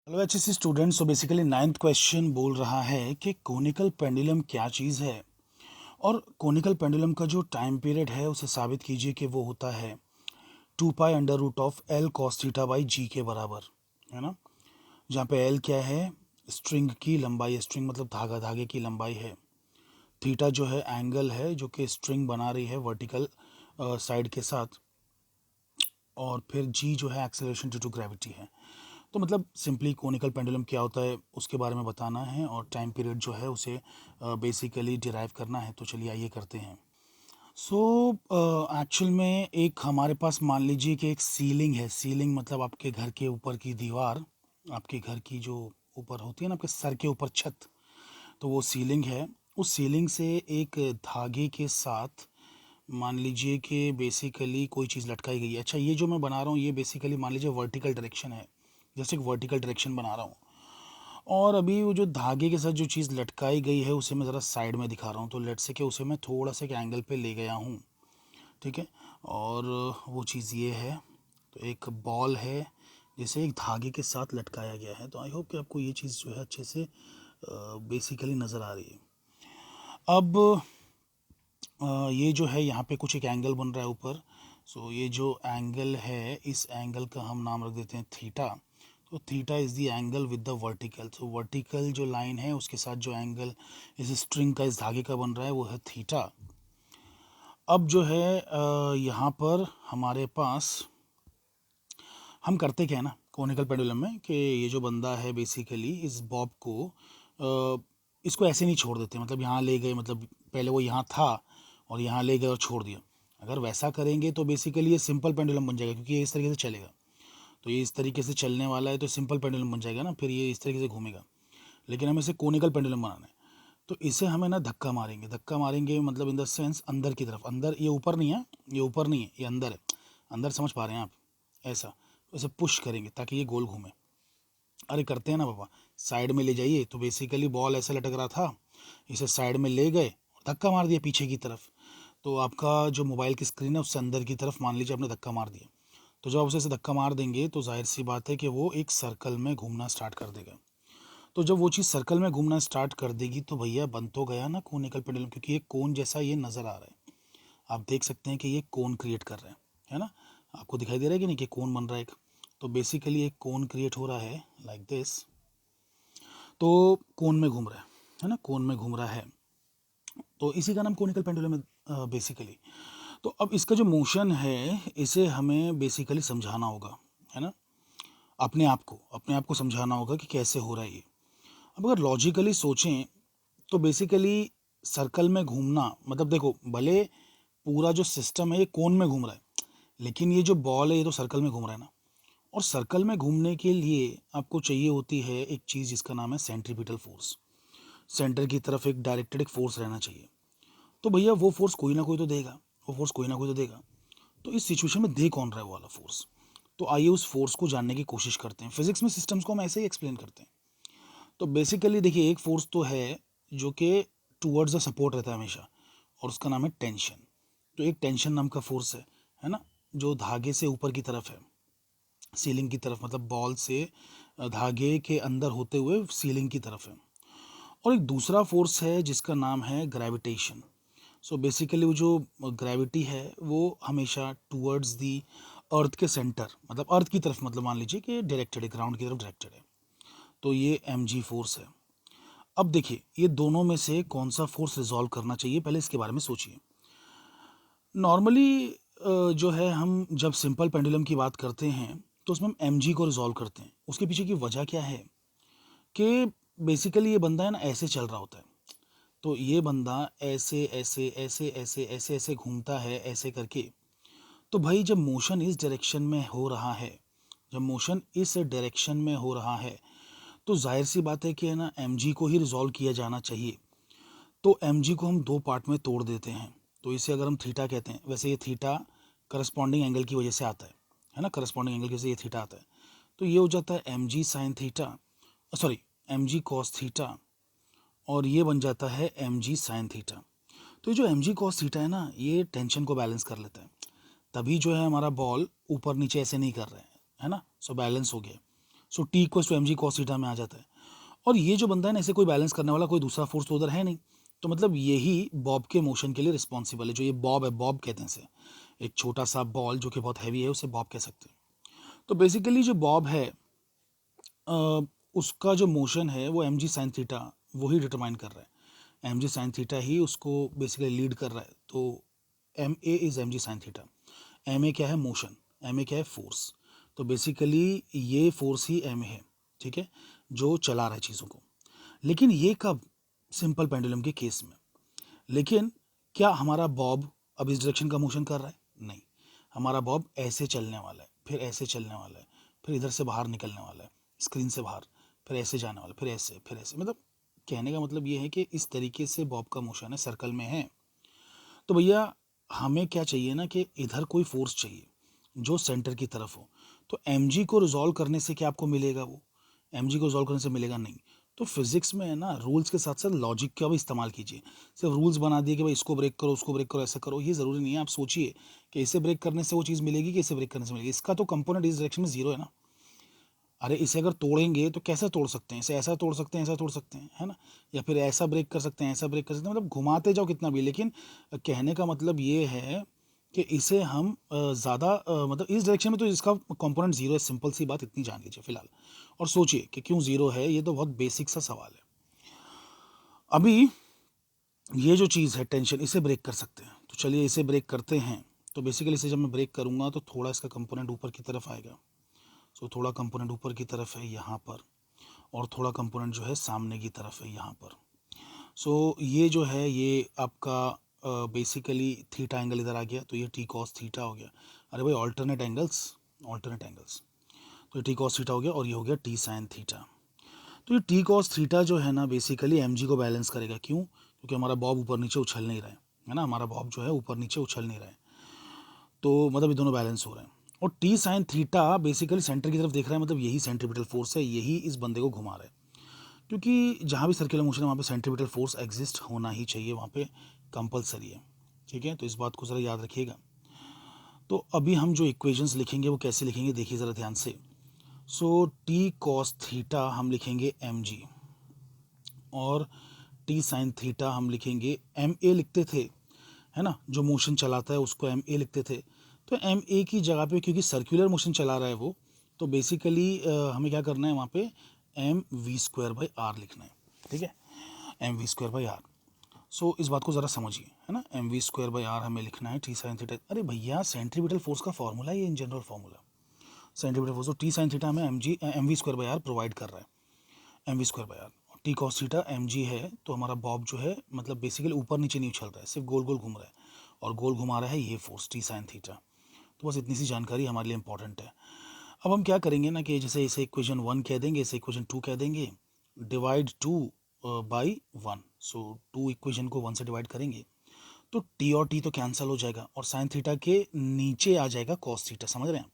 Hello HSC student. So basically ninth question बोल रहा है कि कोनिकल पेंडुलम क्या चीज़ है, और कोनिकल पेंडुलम का जो टाइम पीरियड है उसे साबित कीजिए कि वो होता है 2 pi under root of L cos theta by g के बराबर, है ना। जहाँ पे एल क्या है, स्ट्रिंग की लंबाई है, स्ट्रिंग मतलब धागे की लंबाई है। थीटा जो है एंगल है जो कि स्ट्रिंग बना रही है वर्टिकल साइड के साथ, और फिर जी जो है एक्सेलरेशन ड्यू टू ग्रेविटी है। तो मतलब सिंपली कोनिकल पेंडुलम क्या होता है उसके बारे में बताना है, और टाइम पीरियड जो है उसे बेसिकली डिराइव करना है। तो चलिए आइए करते हैं। सो एक्चुअल में एक हमारे पास मान लीजिए कि एक सीलिंग है। सीलिंग मतलब आपके घर के ऊपर की दीवार, आपके घर की जो ऊपर होती है ना, आपके सर के ऊपर छत, तो वो सीलिंग है। उस सीलिंग से एक धागे के साथ मान लीजिए कि बेसिकली कोई चीज़ लटकाई गई है। अच्छा, ये जो मैं बना रहा हूँ ये बेसिकली मान लीजिए वर्टिकल डायरेक्शन है, जैसे एक वर्टिकल डायरेक्शन बना रहा हूँ। और अभी वो जो धागे के साथ जो चीज़ लटकाई गई है उसे मैं ज़रा साइड में दिखा रहा हूँ। तो लेट से कि उसे मैं थोड़ा सा एक एंगल पे ले गया हूँ, ठीक है। और वो चीज़ ये है, तो एक बॉल है जिसे एक धागे के साथ लटकाया गया है। तो आई होप कि आपको ये चीज़ जो है अच्छे से बेसिकली नज़र आ रही है। अब ये जो है यहाँ पे कुछ एक एंगल बन रहा है ऊपर। सो ये जो एंगल है इस एंगल का हम नाम रख देते हैं थीटा। तो theta is the angle with the vertical. तो वर्टिकल जो लाइन है उसके साथ जो एंगल इस स्ट्रिंग का, इस धागे का बन रहा है वो है थीटा। अब जो है यहाँ पर हमारे पास हम करते क्या है ना कोनिकल पेंडुलम में, कि ये जो बंदा है बेसिकली इस बॉब को इसको ऐसे नहीं छोड़ देते। मतलब यहाँ ले गए, मतलब पहले वो यहाँ था और यहाँ ले गए और छोड़ दिया। अगर वैसा करेंगे तो बेसिकली ये सिंपल पेंडुलम बन जाएगा, क्योंकि ये इस तरीके से चलेगा। तो ये इस तरीके से चलने वाला है तो सिंपल पेंडुलम बन जाएगा ना, फिर ये इस तरीके से घूमेगा। लेकिन हमें इसे कोनिकल पेंडुलम बनाना है, तो इसे हमें ना धक्का मारेंगे। धक्का मारेंगे मतलब इन द सेंस अंदर की तरफ। अंदर, ये ऊपर नहीं है, ये ऊपर नहीं है, ये अंदर है। अंदर समझ पा रहे हैं आप? ऐसा इसे पुश करेंगे ताकि ये गोल घूमे। अरे करते हैं ना पापा, साइड में ले जाइए। तो बेसिकली बॉल ऐसे लटक रहा था, इसे साइड में ले गए, धक्का मार दिया पीछे की तरफ। तो आपका जो मोबाइल की स्क्रीन है उससे अंदर की तरफ मान लीजिए आपने धक्का मार दिया। तो जब आप उसे धक्का मार देंगे तो जाहिर सी बात है कि वो एक सर्कल में घूमना स्टार्ट कर देगा। तो जब वो चीज़ सर्कल में घूमना स्टार्ट कर देगी तो भैया बन तो गया ना कोनिकल पेंडुलम, क्योंकि ये कोन जैसा ये नज़र आ रहा है। आप देख सकते हैं कि ये कोन क्रिएट कर रहे हैं, है ना। आपको दिखाई दे रहा है कि नहीं कि कोन बन रहा है एक। तो बेसिकली एक कोन क्रिएट हो रहा है लाइक दिस। तो कोन में घूम रहा है ना, कोन में घूम रहा है। तो इसी का नाम कोनिकल पेंडुलम है बेसिकली। तो अब इसका जो मोशन है इसे हमें बेसिकली समझाना होगा, है ना। अपने आप को समझाना होगा कि कैसे हो रहा है ये। अब अगर लॉजिकली सोचें तो बेसिकली सर्कल में घूमना मतलब देखो, भले पूरा जो सिस्टम है ये कोन में घूम रहा है, लेकिन ये जो बॉल है ये तो सर्कल में घूम रहा है ना। और सर्कल में घूमने के लिए आपको चाहिए होती है एक चीज़ जिसका नाम है सेंट्रीपिटल फोर्स। सेंटर की तरफ एक डायरेक्टेड एक फोर्स रहना चाहिए। तो भैया वो फोर्स कोई ना कोई तो देगा, वो फोर्स कोई ना कोई तो देगा। तो इस सिचुएशन में दे कौन रहा है वो वाला फोर्स? तो आइए उस फोर्स को जानने की कोशिश करते हैं। फिजिक्स में सिस्टम्स को हम ऐसे ही एक्सप्लेन करते हैं। तो बेसिकली देखिए, एक फोर्स तो है जो कि टूवर्ड्स द सपोर्ट रहता है हमेशा, और उसका नाम है टेंशन। तो एक टेंशन नाम का फोर्स है ना, जो धागे से ऊपर की तरफ है, सीलिंग की तरफ, मतलब बॉल से धागे के अंदर होते हुए सीलिंग की तरफ है। और एक दूसरा फोर्स है जिसका नाम है ग्रेविटेशन। सो बेसिकली वो जो ग्रेविटी है वो हमेशा टूवर्ड्स दी अर्थ के सेंटर, मतलब अर्थ की तरफ, मतलब मान लीजिए कि डायरेक्टेड है, ग्राउंड की तरफ डायरेक्टेड है। तो ये mg फोर्स है। अब देखिए ये दोनों में से कौन सा फोर्स रिजॉल्व करना चाहिए, पहले इसके बारे में सोचिए। नॉर्मली जो है हम जब सिंपल पेंडुलम की बात करते हैं तो उसमें हम mg को रिजॉल्व करते हैं। उसके पीछे की वजह क्या है कि बेसिकली ये बंदा है ना ऐसे चल रहा होता है। तो ये बंदा ऐसे ऐसे ऐसे ऐसे ऐसे ऐसे घूमता है ऐसे करके। तो भाई जब मोशन इस डायरेक्शन में हो रहा है, जब मोशन इस डायरेक्शन में हो रहा है, तो जाहिर सी बात है कि है ना mg को ही रिजॉल्व किया जाना चाहिए। तो mg को हम दो पार्ट में तोड़ देते हैं। तो इसे अगर हम थीटा कहते हैं, वैसे ये थीटा करस्पॉन्डिंग एंगल की वजह से आता है ना, करस्पॉन्डिंग एंगल की वजह से ये थीटा आता है। तो ये हो जाता है mg sine theta, sorry mg cos theta, और ये बन जाता है mg साइन थीटा। तो ये जो mg कॉस थीटा है ना ये टेंशन को बैलेंस कर लेता है। तभी जो है हमारा बॉल ऊपर नीचे ऐसे नहीं कर रहे हैं, है ना। सो बैलेंस हो गया। So T equal to m g cos theta में आ जाता है। और ये जो बंदा है ना, इसे कोई बैलेंस करने वाला कोई दूसरा फोर्स तो उधर है नहीं, तो मतलब यही बॉब के मोशन के लिए रिस्पॉन्सिबल है। जो ये बॉब है, बॉब कहते हैं इसे, एक छोटा सा बॉल जो कि बहुत हैवी है, उसे बॉब कह सकते हैं। तो बेसिकली जो बॉब है उसका जो मोशन है वो एम जी साइन थीटा वही डिटरमाइन कर रहा है। एम जी साइन थीटा ही उसको बेसिकली लीड कर रहा है। तो m a is m g sine theta. M a क्या है? मोशन। एम ए क्या है? फोर्स। तो बेसिकली ये फोर्स ही एम ए है, ठीक है, जो चला रहा है चीज़ों को। लेकिन ये कब? सिंपल पेंडुलम के केस में। लेकिन क्या हमारा बॉब अब इस डायरेक्शन का मोशन कर रहा है? नहीं। हमारा बॉब ऐसे चलने वाला है, फिर ऐसे चलने वाला है, फिर इधर से बाहर निकलने वाला है, स्क्रीन से बाहर, फिर ऐसे जाने वाला है, फिर ऐसे, फिर ऐसे। मतलब कहने का मतलब ये है कि इस तरीके से बॉब का मोशन है, सर्कल में है। तो भैया हमें क्या चाहिए ना, कि इधर कोई फोर्स चाहिए जो सेंटर की तरफ हो। तो एम को रिजॉल्व करने से क्या आपको मिलेगा? वो एम को रिजॉल्व करने से मिलेगा नहीं। तो फिजिक्स में है ना, रूल्स के साथ साथ लॉजिक का भी इस्तेमाल कीजिए। सिर्फ रूल्स बना दिए कि भाई इसको ब्रेक करो, उसको ब्रेक करो, ऐसा करो, ये ज़रूरी नहीं है। आप सोचिए कि इसे ब्रेक करने से वो चीज़ मिलेगी कि इसे ब्रेक करने से मिलेगी। इसका तो कंपोनेंट इस डायरेक्शन में जीरो है ना। अरे इसे अगर तोड़ेंगे तो कैसे तोड़ सकते हैं? इसे ऐसा तोड़ सकते हैं, ऐसा तोड़ सकते हैं, है ना, या फिर ऐसा ब्रेक कर सकते हैं, ऐसा ब्रेक कर सकते हैं, मतलब घुमाते जाओ कितना भी। लेकिन कहने का मतलब ये है कि इसे हम ज़्यादा मतलब इस डायरेक्शन में तो इसका कंपोनेंट जीरो है। सिंपल सी बात इतनी जान लीजिए फिलहाल, और सोचिए कि क्यों जीरो है। ये तो बहुत बेसिक सा सवाल है। अभी ये जो चीज़ है टेंशन, इसे ब्रेक कर सकते हैं, तो चलिए इसे ब्रेक करते हैं। तो बेसिकली इसे जब मैं ब्रेक करूँगा तो थोड़ा इसका कंपोनेंट ऊपर की तरफ आएगा। सो थोड़ा कंपोनेंट ऊपर की तरफ है यहाँ पर, और थोड़ा कंपोनेंट जो है सामने की तरफ है यहाँ पर। सो ये जो है ये आपका बेसिकली थीटा एंगल इधर आ गया, तो ये टी कॉस थीटा हो गया। अरे भाई ऑल्टरनेट एंगल्स, ऑल्टरनेट एंगल्स। तो ये टी कॉस थीटा हो गया, और ये हो गया टी साइन थीटा। तो ये टी कॉस थीटा जो है ना, बेसिकली एम को बैलेंस करेगा। क्यों? क्योंकि हमारा बॉब ऊपर नीचे उछल नहीं रहा है ना, हमारा बॉब जो है ऊपर नीचे उछल नहीं रहा है, तो मतलब ये दोनों बैलेंस हो रहे हैं। और T sine theta basically centre की तरफ देख रहा है, मतलब यही सेंट्रीपिटल फोर्स है, यही इस बंदे को घुमा रहा है। क्योंकि जहाँ भी सर्कुलर मोशन है वहाँ पे सेंट्रीपिटल फोर्स एग्जिस्ट होना ही चाहिए, वहाँ पे कंपलसरी है, ठीक है। तो इस बात को ज़रा याद रखिएगा। तो अभी हम जो इक्वेशंस लिखेंगे वो कैसे लिखेंगे, देखिए ज़रा ध्यान से। सो टी कॉस थीटा हम लिखेंगे एम जी, और टी साइन थीटा हम लिखेंगे एम ए लिखते थे, है ना, जो मोशन चलाता है उसको एम ए लिखते थे। तो एम ए की जगह पे क्योंकि सर्कुलर मोशन चला रहा है वो, तो बेसिकली हमें क्या करना है वहाँ पे m v square by r लिखना है, ठीक है, m v square by r. So इस बात को ज़रा समझिए, है ना, m v square by r हमें लिखना है टी साइन थीटा। अरे भैया सेंट्रीपिटल फोर्स का फॉर्मूला है ये, in general formula centripetal force. तो टी साइन थीटा हमें m v square by r provide कर रहा है, m v square by r. T cos theta m g है, तो हमारा बॉब जो है मतलब बेसिकली ऊपर नीचे नहीं उछल रहा है, सिर्फ गोल गोल घूम रहा है, और गोल घुमा रहा है ये फोर्स टी साइन थीटा। तो बस इतनी सी जानकारी हमारे लिए इंपॉर्टेंट है। अब हम क्या करेंगे ना, कि जैसे इसे इक्वेशन 1 कह देंगे, इसे इक्वेशन 2 कह देंगे, डिवाइड 2 बाई 1। सो 2 इक्वेशन को 1 से डिवाइड करेंगे तो टी और टी तो कैंसिल हो जाएगा, और साइन थीटा के नीचे आ जाएगा कॉस थीटा, समझ रहे हैं?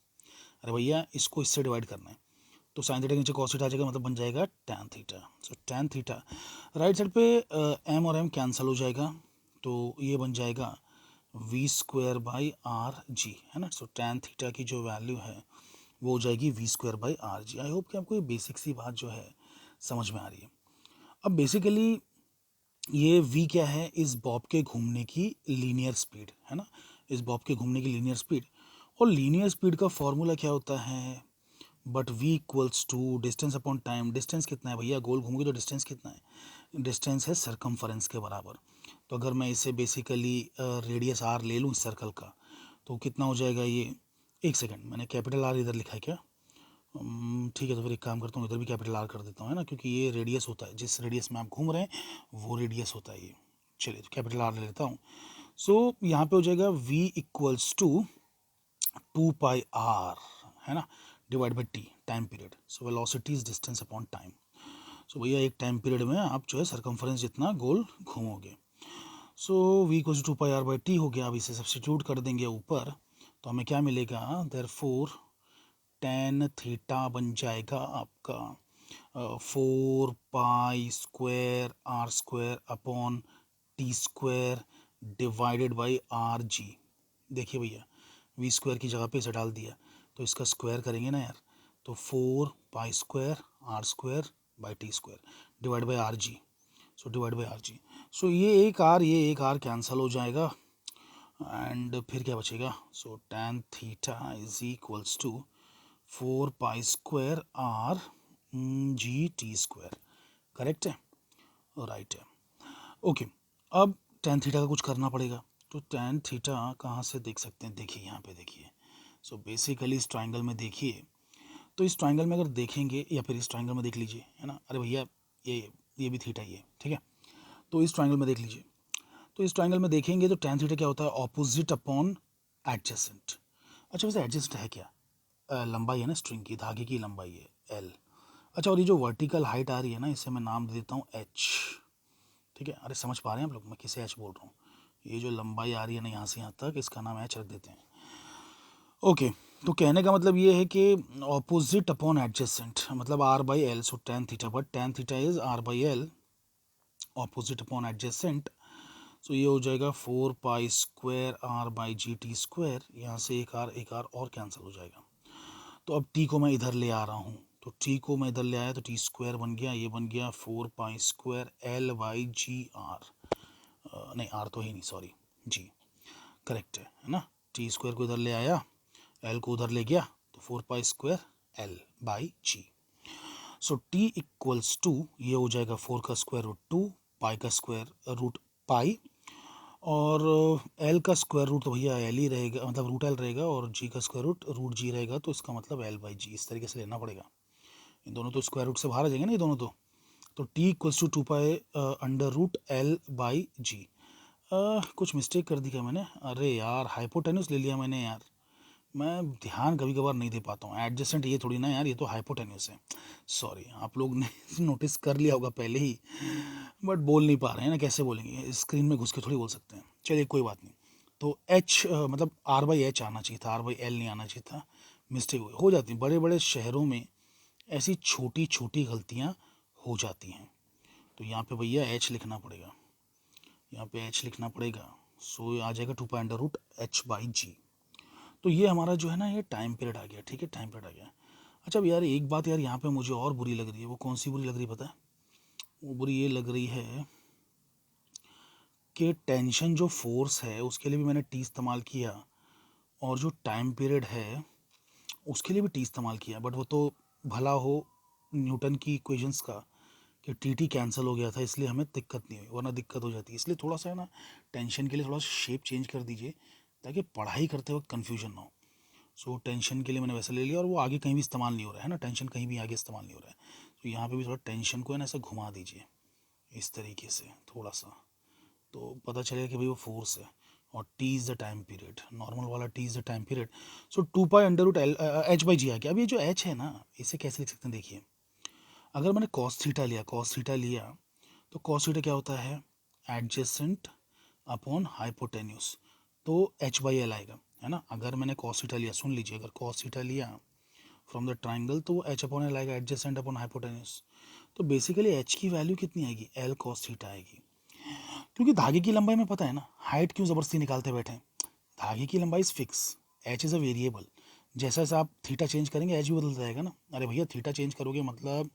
अरे भैया इसको इससे डिवाइड करना है, तो साइन थीटा के नीचे कॉस थीटा आ जाएगा, मतलब बन जाएगा tan theta. So tan theta right side पे एम और एम कैंसिल हो जाएगा, तो ये बन जाएगा v square by r g, है ना। सो टैन थीटा की जो वैल्यू है वो हो जाएगी v square by r g. I hope कि आपको ये बेसिक सी बात जो है समझ में आ रही है। अब बेसिकली ये वी क्या है? इस बॉब के घूमने की लीनियर स्पीड, है ना, इस बॉब के घूमने की लीनियर स्पीड। और लीनियर स्पीड का फॉर्मूला क्या होता है? But v equals to distance upon time. Distance कितना है भैया? गोल घूमोगे तो डिस्टेंस कितना है? डिस्टेंस है सरकमफरेंस के बराबर। तो अगर मैं इसे बेसिकली रेडियस r ले लूँ इस सर्कल का, तो कितना हो जाएगा ये? एक सेकंड, मैंने कैपिटल R इधर लिखा है क्या? ठीक है, तो फिर एक काम करता हूँ, इधर भी कैपिटल R कर देता हूँ, है ना, क्योंकि ये रेडियस होता है, जिस रेडियस में आप घूम रहे हैं वो रेडियस होता है ये। चलिए तो कैपिटल R ले लेता हूँ। सो यहाँ पे हो जाएगा v equals to 2 pi r, है ना, divide by T, time period. So velocity is distance upon time. So भैया एक टाइम पीरियड में आप जो है सरकमफरेंस जितना गोल घूमोगे। So v equals to 2 pi r by T हो गया। अब इसे सब्सटीट्यूट कर देंगे ऊपर, तो हमें क्या मिलेगा? देयरफॉर टेन थीटा बन जाएगा आपका 4 pi square r square upon T square divided by r जी। देखिए भैया वी स्क्वायर की जगह पे इसे डाल दिया, तो इसका स्क्वायर करेंगे ना यार, तो 4 pi square r square by T square divide by r g. So divide by r g. So ये एक आर कैंसिल हो जाएगा एंड फिर क्या बचेगा. So tan theta is equals to 4 pi square r g T square. Correct है, right है. Okay, अब tan थीटा का कुछ करना पड़ेगा. तो tan थीटा कहाँ से देख सकते हैं, देखिए यहाँ पे देखिए. सो बेसिकली इस ट्राइंगल में देखिए, तो इस ट्राइंगल में अगर देखेंगे या फिर इस ट्राइंगल में देख लीजिए, है ना. अरे भैया ये भी थीटा ही है, ठीक है. तो इस ट्राइंगल में देख लीजिए, तो इस ट्राइंगल में देखेंगे तो tan थीटा क्या होता है, ऑपोजिट अपॉन एडजेसेंट. अच्छा वैसे एडजेसेंट है क्या, लंबाई है ना स्ट्रिंग की, धागे की लंबाई है L. अच्छा, और ये जो वर्टिकल हाइट आ रही है ना, इसे मैं नाम दे देता हूँ H. ठीक है, अरे समझ पा रहे हैं आप लोग मैं किसे H बोल रहा हूँ. ये जो लंबाई आ रही है ना यहाँ से यहाँ तक, इसका नाम H रख देते हैं. ओके, तो कहने का मतलब ये है कि ऑपोजिट अपॉन एडजेसेंट मतलब R by L. So tan theta, but tan theta is R by L opposite upon adjacent. So ये हो जाएगा 4 pi square r by g T square. यहाँ से एक आर और कैंसिल हो जाएगा. तो अब टी को मैं इधर ले आ रहा हूँ, तो टी को मैं इधर ले आया तो टी स्क्वायर बन गया, ये बन गया 4 pi square L by G R. नहीं आर तो ही नहीं, सॉरी जी. करेक्ट है ना. टी स्क्वायर को इधर ले आया, एल को उधर ले गया, तो 4 pi square L by G. So T equals to, ये हो जाएगा 4 का स्क्वायर रूट 2, पाई का स्क्वायर रूट पाई, और एल का स्क्वायर रूट तो भैया एल ही रहेगा, मतलब रूट एल रहेगा, और जी का स्क्वायर रूट जी रहेगा. तो इसका मतलब एल बाई जी इस तरीके से लेना पड़ेगा. इन दोनों तो स्क्वायर रूट से बाहर आ जाएंगे ना ये दोनों. तो T equals to 2 pi under root L by g. कुछ मिस्टेक कर दी क्या मैंने, अरे यार हाइपोटेन्यूस ले लिया मैंने यार. मैं ध्यान कभी कभार नहीं दे पाता हूँ. एडजेसेंट ये थोड़ी ना यार, ये तो हाइपोटेन्यूस है. सॉरी, आप लोग ने नोटिस कर लिया होगा पहले ही, बट बोल नहीं पा रहे हैं ना, कैसे बोलेंगे, स्क्रीन में घुस के थोड़ी बोल सकते हैं. चलिए कोई बात नहीं. तो एच मतलब आर बाई एच आना चाहिए था, आर बाई एल नहीं आना चाहिए था. मिस्टेक हो जाती है, बड़े बड़े शहरों में ऐसी छोटी छोटी गलतियाँ हो जाती हैं. तो यहाँ पे भैया एच लिखना पड़ेगा, यहाँ पे एच लिखना पड़ेगा. सो आ जाएगा 2 pi under root h by g. तो ये हमारा जो है ना, ये टाइम पीरियड आ गया. ठीक है, टाइम पीरियड आ गया. अच्छा अब यार एक बात यार यहाँ पे मुझे और बुरी लग रही है. वो कौन सी बुरी लग रही है पता है, वो बुरी ये लग रही है कि टेंशन जो फोर्स है उसके लिए भी मैंने टी इस्तेमाल किया, और जो टाइम पीरियड है उसके लिए भी टी इस्तेमाल किया. बट वो तो भला हो न्यूटन की इक्वेशंस का कि टी कैंसिल हो गया था, इसलिए हमें दिक्कत नहीं हुई, वरना दिक्कत हो जाती है. इसलिए थोड़ा सा है ना, टेंशन के लिए थोड़ा शेप चेंज कर दीजिए ताकि पढ़ाई करते वक्त कन्फ्यूजन ना हो. सो टेंशन के लिए मैंने वैसे ले लिया, और वो आगे कहीं भी इस्तेमाल नहीं हो रहा है ना, टेंशन कहीं भी आगे इस्तेमाल नहीं हो रहा है. तो यहाँ पे भी थोड़ा टेंशन को है ना ऐसा घुमा दीजिए इस तरीके से थोड़ा सा, तो पता चलेगा कि भाई वो फोर्स है. और T is the time period, normal वाला T is the time period. So 2 pi under root L h by g आ गया. अब ये जो एच है ना, इसे कैसे लिख सकते हैं, देखिए अगर मैंने कॉस थीटा लिया तो कॉस थीटा क्या होता है, एडजेसेंट अपॉन हाइपोटेन्यूस. तो एच बाई एल आएगा, है ना. अगर मैंने कॉस थीटा लिया, सुन लीजिए, अगर कॉस थीटा लिया फ्रॉम द ट्राइंगल तो एच अपॉन एल आएगा, एडजेसेंट अपॉन हाइपोटेन्यूस. तो बेसिकली एच की वैल्यू कितनी आएगी, एल कॉस थीटा आएगी. क्योंकि धागे की लंबाई में पता है ना, हाइट क्यों ज़बरदस्ती निकालते बैठे हैं. धागे की लंबाई is fix, H is a variable. जैसा जैसा आप थीटा चेंज करेंगे एच भी बदलता जाएगा ना. अरे भैया थीटा चेंज करोगे मतलब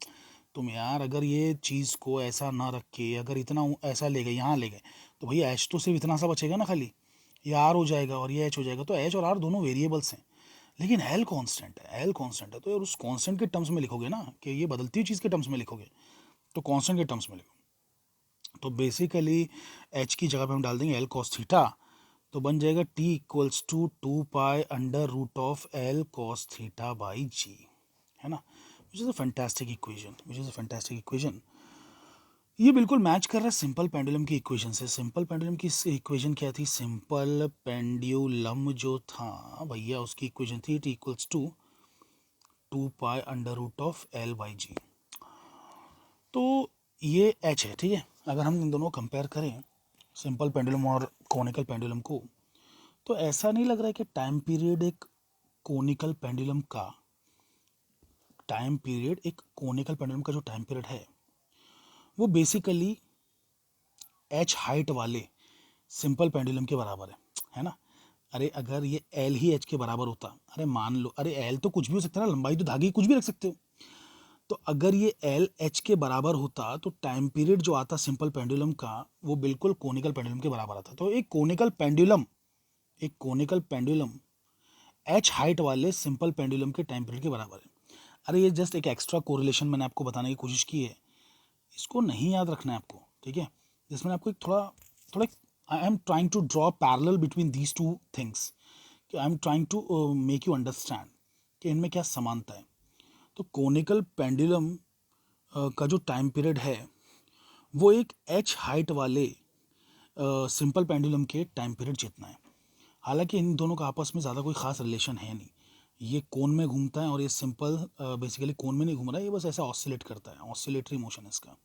तुम यार, अगर ये चीज़ को ऐसा ना रख के अगर इतना ऐसा ले गए, यहाँ ले गए, तो भैया एच तो सिर्फ इतना सा बचेगा ना खाली, ये आर हो जाएगा और ये एच हो जाएगा. तो एच और आर दोनों वेरिएबल्स हैं, लेकिन एल कांस्टेंट है, एल कांस्टेंट है. तो यार उस कांस्टेंट के टर्म्स में लिखोगे ना, कि ये बदलती हुई चीज़ के टर्म्स में लिखोगे, तो कांस्टेंट के टर्म्स में लिखो. तो बेसिकली एच की जगह पे हम डाल देंगे एल कॉस थीटा, तो बन जाएगा T equals to 2 pi under root of L cos theta by g, है ना. Which is a fantastic equation. ये बिल्कुल मैच कर रहा है सिंपल पेंडुलम की इक्वेशन से. सिंपल पेंडुलम की इक्वेशन क्या थी, सिंपल पेंडुलम जो था भैया उसकी इक्वेशन थी T equals to 2 pi under root of L by g. तो ये एच है, ठीक है. अगर हम इन दोनों कंपेयर करें सिंपल पेंडुलम और कोनिकल पेंडुलम को, तो ऐसा नहीं लग रहा है कि टाइम पीरियड एक कोनिकल पेंडुलम का जो टाइम पीरियड है वो बेसिकली एच हाइट वाले सिंपल पेंडुलम के बराबर है ना. अरे अगर ये एल ही एच के बराबर होता, अरे मान लो, अरे एल तो कुछ भी हो सकता है ना, लंबाई तो धागे की कुछ भी रख सकते हो. तो अगर ये एल एच के बराबर होता तो टाइम पीरियड जो आता सिंपल पेंडुलम का वो बिल्कुल कोनिकल पेंडुलम के बराबर आता। तो एक कोनिकल पेंडुलम एच हाइट वाले सिंपल पेंडुलम के टाइम पीरियड के बराबर है। अरे ये जस्ट एक एक्स्ट्रा कोरिलेशन मैंने आपको बताने की कोशिश की है, इसको नहीं याद रखना है आपको, ठीक है। जिसमें आपको एक थोड़ा थोड़ा I am trying to draw parallel between these two things, कि I am trying to make you understand कि इनमें क्या समानता है। तो कोनिकल पेंडुलम का जो टाइम पीरियड है वो एक एच हाइट वाले सिंपल पेंडुलम के टाइम पीरियड जितना है। हालांकि इन दोनों का आपस में ज़्यादा कोई ख़ास रिलेशन है नहीं, ये कोन में घूमता है और ये सिंपल बेसिकली कोन में नहीं घूम रहा है, ये बस ऐसा ऑसिलेट करता है, ऑसिलेटरी मोशन है इसका।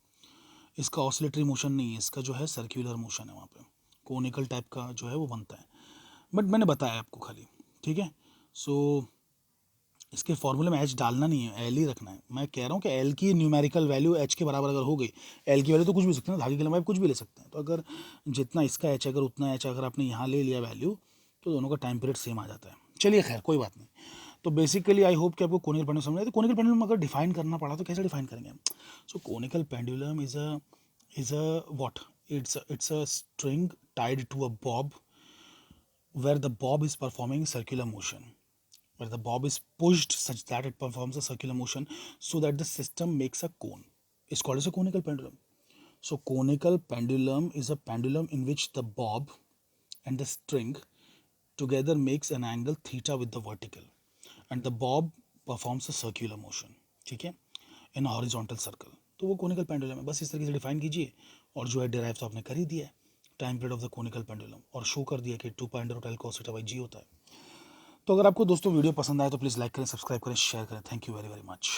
इसका ऑसिलेटरी मोशन नहीं है, इसका जो है सर्क्यूलर मोशन है, वहाँ पे कोनिकल टाइप का जो है वो बनता है। बट मैंने बताया आपको खाली, ठीक है। सो इसके फॉर्मूले में एच डालना नहीं है, एल ही रखना है। मैं कह रहा हूँ कि एल की न्यूमेरिकल वैल्यू एच के बराबर अगर हो गई, एल की वैल्यू तो कुछ भी हो सकती है ना, धागे की लंबाई कुछ भी ले सकते हैं। तो अगर जितना इसका एच अगर उतना एच अगर आपने यहाँ ले लिया वैल्यू, तो दोनों का टाइम पीरियड सेम आ जाता है। चलिए खैर कोई बात नहीं। तो बेसिकली आई होप कि आपको कोनिकल पेंडुलम समझ आए। तो कोनिकल पेंडुलम अगर डिफाइन करना पड़ा तो कैसे डिफाइन करेंगे हम? So conical pendulum is a what, it's a string tied to a bob where the bob is performing circular motion, where the bob is pushed such that it performs a circular motion so that the system makes a cone. It's called as a conical pendulum. So conical pendulum is a pendulum in which the bob and the string together makes an angle theta with the vertical, and the bob performs a circular motion, ठीक है, in a horizontal circle. तो वो conical pendulum है, बस इस तरीके से define कीजिए और जो है डिराइव तो आपने कर ही दिया है time period of the conical pendulum, और शो कर दिया कि 2 cos theta by g होता है। तो अगर आपको दोस्तों वीडियो पसंद आए तो प्लीज़ लाइक करें, सब्सक्राइब करें, शेयर करें। Thank you very very much.